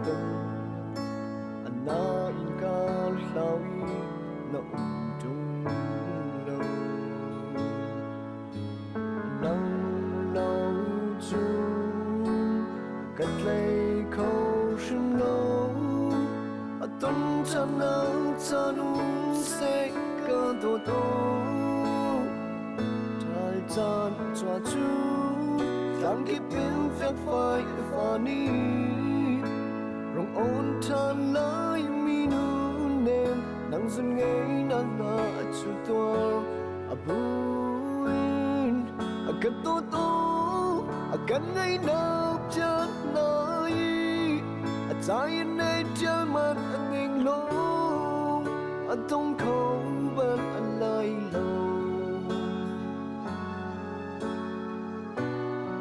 đông anh na in cao lao y na trung lâu nắng lâu chung cách lấy khâu sương lâu ở tuần trăng nắng chân sẽ cơ tô tô trái chân cho chú đang kiếp biến phép phai phá ni rong ôn than lại mi nu nem nang dun ngây nang na chu toa a buin a kat to to a kan ngây na chat nai a chai nei chal man a ning lo a tong khâu ban a lai lo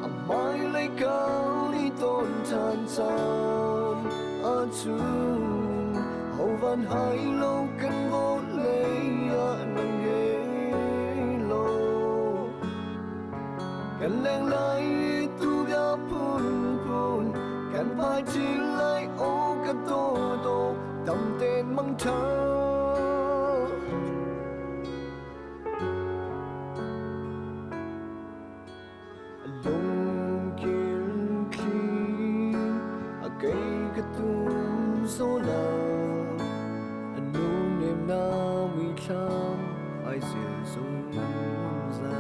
a mai lai cao ni tôn than san a chung hậu van hai lâu cần vô lấy a nang ghé lo cần leng lai tu ga pun pun cần phải chỉ lại ô cái tô tô tâm tên mang thar lung kiên khi a cây cái tum số la anh nu niềm na mi tham ai sẽ dung ra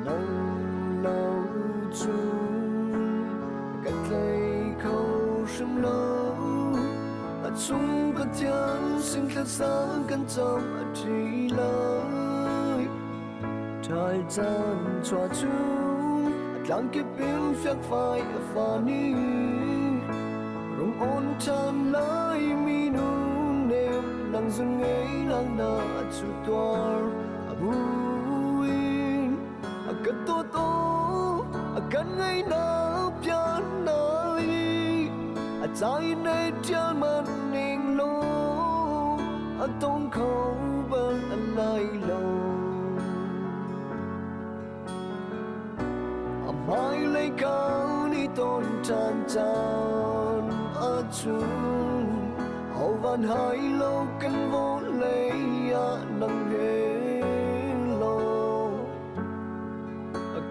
nắng lâu chung cách lấy khâu sớm lâu ở chung có thiên sinh khát sáng căn trong ở chỉ lời trái gian cho chúng đang kiếp biến phép phai phá ni rong ôn than lại mi nu nem nang dun ngây nang na chu toar a buin a kat to to a kan ngây na pian nai a chai nei chal man ning lo a tong khâu ban a lai lo mai lấy cao ni tôn tràn tràn ở chung hậu van hai lâu cần vô lấy nắng ghé lo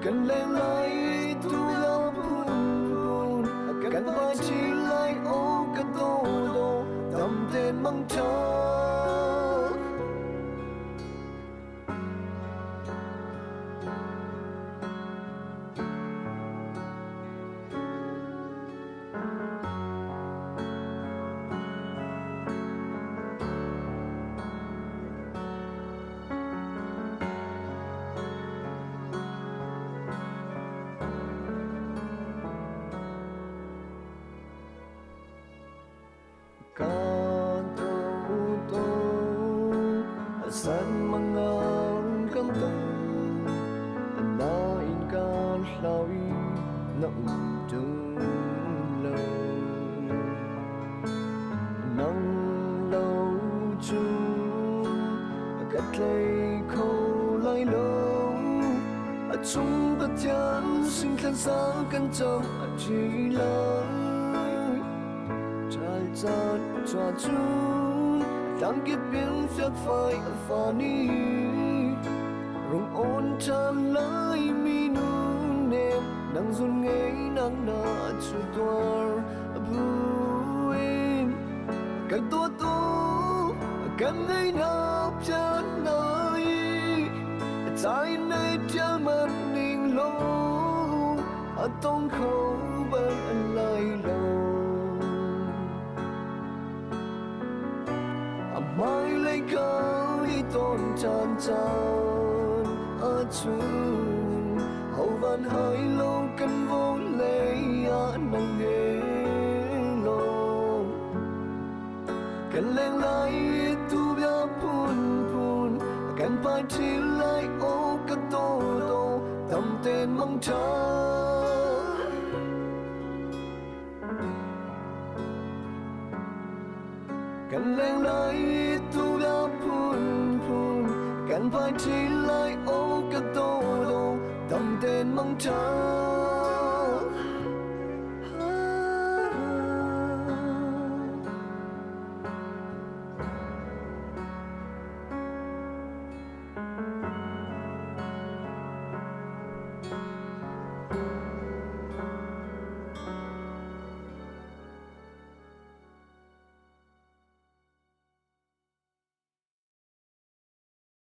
cần lên lại tu ga pun pun cần phải chỉ lại ô cái tô tô tâm tên mang thar kan to san mangan kan tong na in kan hlawi na tung lâu nắng lâu chung cách lấy khâu lai lâu ở chung bất thiên sinh khát sáng căn trong chỉ lời trái gian cho chúng đang kiếp biến phép phai phá ni rong ôn than lại mi nu nem nang dun ngây nang na chu toar a buin kan to to kan ngây na chan nai chai nei chal man ning lo a tong khâu ban a lai lo mai lấy cao đi tôn tràn tràn ở chung hậu van hai lâu cần vô lấy nắng ghé lo cần lên lại tu ga pun pun cần phải chỉ lại ô cái tô tô tâm tên mang thar cần lên lại tu ga pun pun cần phải chỉ lại ô cái tô tô tâm tên mang thar